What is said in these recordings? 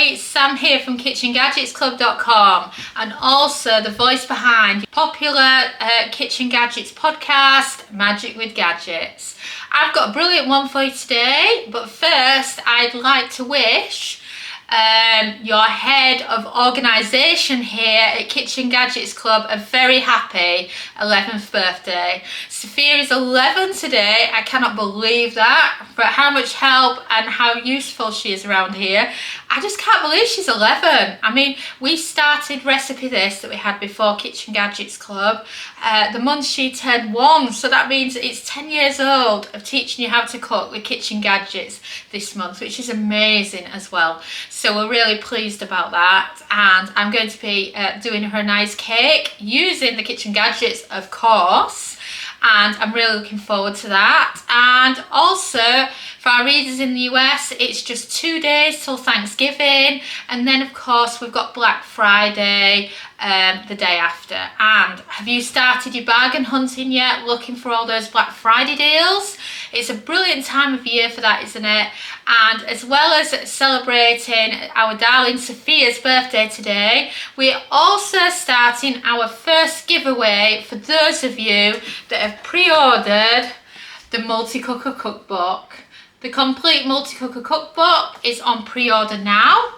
it's Sam here from KitchenGadgetsClub.com, and also the voice behind popular Kitchen Gadgets podcast, Magic with Gadgets. I've got a brilliant one for you today, but first I'd like to wish your head of organisation here at Kitchen Gadgets Club a very happy 11th birthday. Sophia is 11 today. I cannot believe that, but how much help and how useful she is around here. I just can't believe she's 11. I mean, we started Recipe This that we had before Kitchen Gadgets Club the month she turned 1, so that means it's 10 years old of teaching you how to cook with Kitchen Gadgets this month, which is amazing as well. So we're really pleased about that, and I'm going to be doing her a nice cake using the Kitchen Gadgets, of course, and I'm really looking forward to that. And also for our readers in the US, it's just 2 days till Thanksgiving, and then of course we've got Black Friday the day after. And have you started your bargain hunting yet, looking for all those Black Friday deals? It's a brilliant time of year for that, isn't it? And as well as celebrating our darling Sophia's birthday today, we're also starting our first giveaway for those of you that have pre-ordered the Multicooker Cookbook. The Complete Multicooker Cookbook is on pre-order now.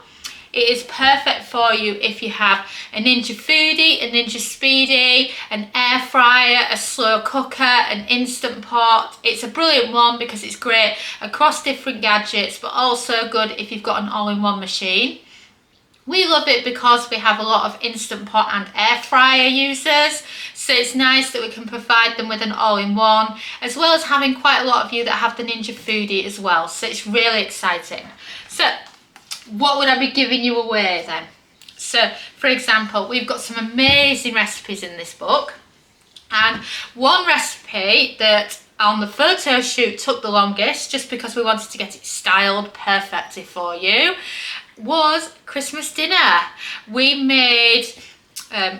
It is perfect for you if you have a NInja Foodi, a NInja Speedy, an air fryer, a slow cooker, an instant pot. It's a brilliant one because it's great across different gadgets, but also good if you've got an all-in-one machine. We love it because we have a lot of instant pot and air fryer users, so it's nice that we can provide them with an all-in-one, as well as having quite a lot of you that have the NInja Foodi as well, so it's really exciting. So what would I be giving you away then? So for example, we've got some amazing recipes in this book, and one recipe that on the photo shoot took the longest, just because we wanted to get it styled perfectly for you, was Christmas dinner. We made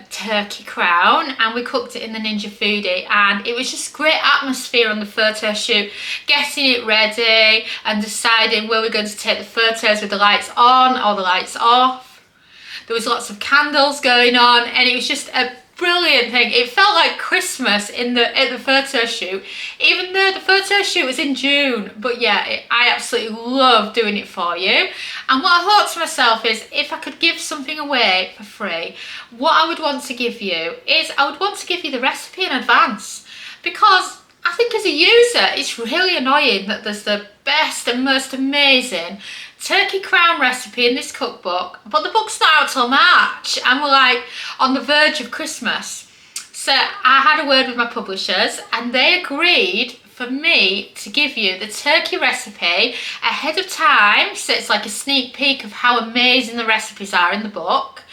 turkey crown and we cooked it in the NInja Foodi, and it was just great atmosphere on the photo shoot, getting it ready and deciding were we going to take the photos with the lights on or the lights off. There was lots of candles going on, and it was just a brilliant thing. It felt like Christmas at the photo shoot, even though the photo shoot was in June. But yeah, I absolutely love doing it for you. And what I thought to myself is, if I could give something away for free, what I would want to give you is, I would want to give you the recipe in advance, because I think as a user it's really annoying that there's the best and most amazing turkey crown recipe in this cookbook, but the book's not out till March and we're like on the verge of Christmas. So I had a word with my publishers and they agreed for me to give you the turkey recipe ahead of time, so it's like a sneak peek of how amazing the recipes are in the book.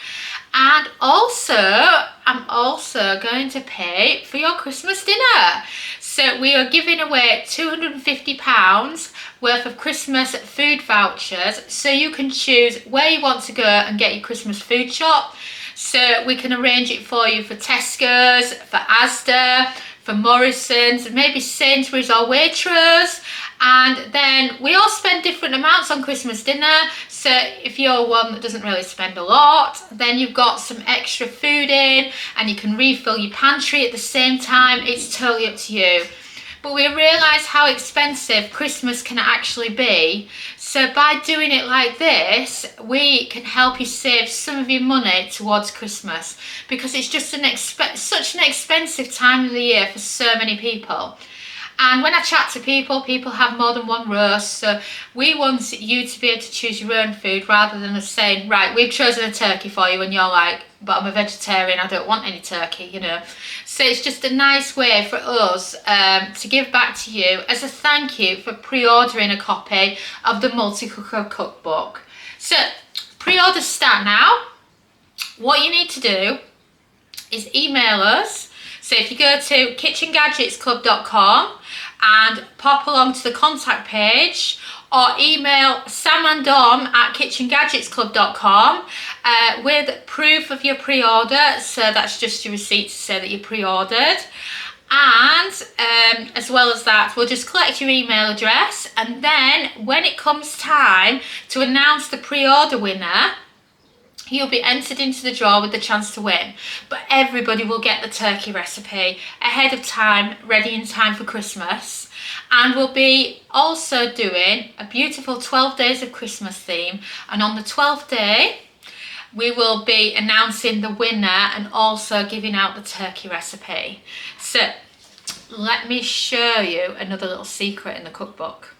And also, I'm also going to pay for your Christmas dinner. So we are giving away £250 worth of Christmas food vouchers, so you can choose where you want to go and get your Christmas food shop. So we can arrange it for you for Tesco's, for Asda, for Morrison's, maybe Sainsbury's or Waitrose. And then we all spend different amounts on Christmas dinner, so if you're one that doesn't really spend a lot, then you've got some extra food in and you can refill your pantry at the same time. It's totally up to you. But we realise how expensive Christmas can actually be, so by doing it like this, we can help you save some of your money towards Christmas, because it's just such an expensive time of the year for so many people. And when I chat to people, people have more than one roast, so we want you to be able to choose your own food, rather than us saying, right, we've chosen a turkey for you, and you're like, but I'm a vegetarian, I don't want any turkey, you know. So it's just a nice way for us to give back to you as a thank you for pre-ordering a copy of the Multicooker Cookbook. So pre-orders start now. What you need to do is email us. So if you go to KitchenGadgetsClub.com and pop along to the contact page, or email Sam and Dom at KitchenGadgetsClub.com with proof of your pre-order. So that's just your receipt to say that you pre-ordered. And as well as that, we'll just collect your email address, and then when it comes time to announce the pre-order winner, you'll be entered into the draw with the chance to win. But everybody will get the turkey recipe ahead of time, ready in time for Christmas. And we'll be also doing a beautiful 12 days of Christmas theme. And on the 12th day, we will be announcing the winner and also giving out the turkey recipe. So let me show you another little secret in the cookbook.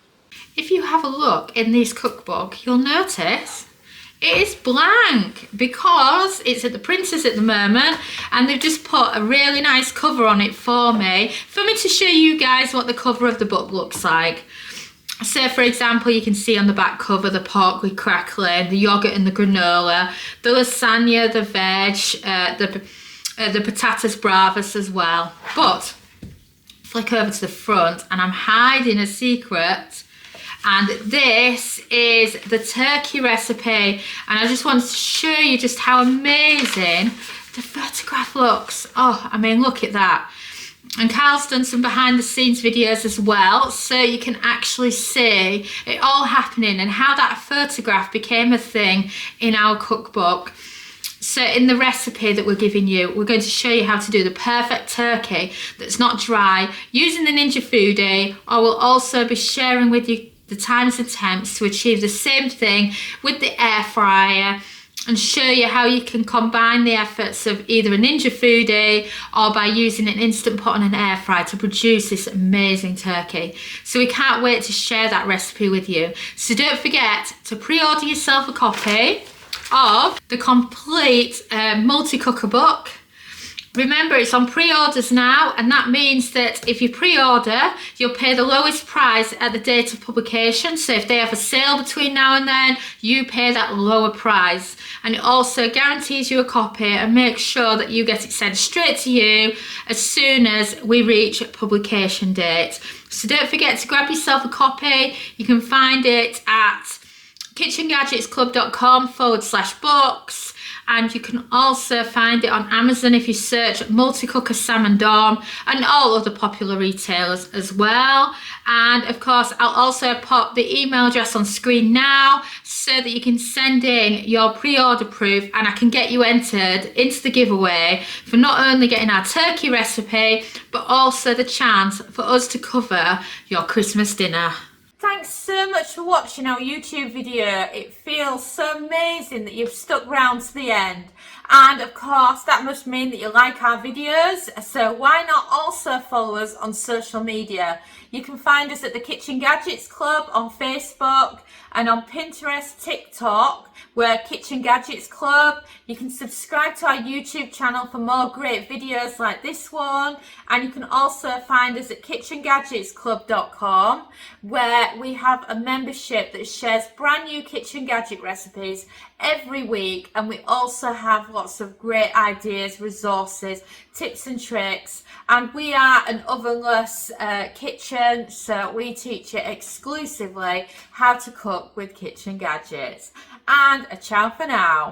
If you have a look in this cookbook, you'll notice it is blank because it's at the printers at the moment, and they've just put a really nice cover on it for me to show you guys what the cover of the book looks like. So for example, you can see on the back cover the pork with crackling, the yogurt and the granola, the lasagna, the veg, the patatas bravas as well. But flick over to the front and I'm hiding a secret. And this is the turkey recipe, and I just wanted to show you just how amazing the photograph looks. Oh, I mean, look at that. And Carl's done some behind the scenes videos as well, so you can actually see it all happening and how that photograph became a thing in our cookbook. So in the recipe that we're giving you, we're going to show you how to do the perfect turkey that's not dry using the NInja Foodi, or we'll also be sharing with you the times and temps to achieve the same thing with the air fryer, and show you how you can combine the efforts of either a NInja Foodi or by using an Instant Pot on an air fryer to produce this amazing turkey. So we can't wait to share that recipe with you. So don't forget to pre-order yourself a copy of the Complete Multicooker book. Remember, it's on pre-orders now, and that means that if you pre-order, you'll pay the lowest price at the date of publication. So if they have a sale between now and then, you pay that lower price. And it also guarantees you a copy and makes sure that you get it sent straight to you as soon as we reach publication date. So don't forget to grab yourself a copy. You can find it at KitchenGadgetsClub.com/books. And you can also find it on Amazon if you search Multicooker Sam and Dawn, and all other popular retailers as well. And of course, I'll also pop the email address on screen now so that you can send in your pre-order proof, and I can get you entered into the giveaway for not only getting our turkey recipe, but also the chance for us to cover your Christmas dinner. Thanks so much for watching our YouTube video. It feels so amazing that you've stuck around to the end. And of course, that must mean that you like our videos. So why not also follow us on social media? You can find us at the Kitchen Gadgets Club on Facebook, and on Pinterest, TikTok, we're Kitchen Gadgets Club. You can subscribe to our YouTube channel for more great videos like this one. And you can also find us at KitchenGadgetsClub.com, where we have a membership that shares brand new kitchen gadget recipes every week. And we also have lots of great ideas, resources, tips and tricks. And we are an ovenless kitchen, so we teach you exclusively how to cook with kitchen gadgets. And a ciao for now.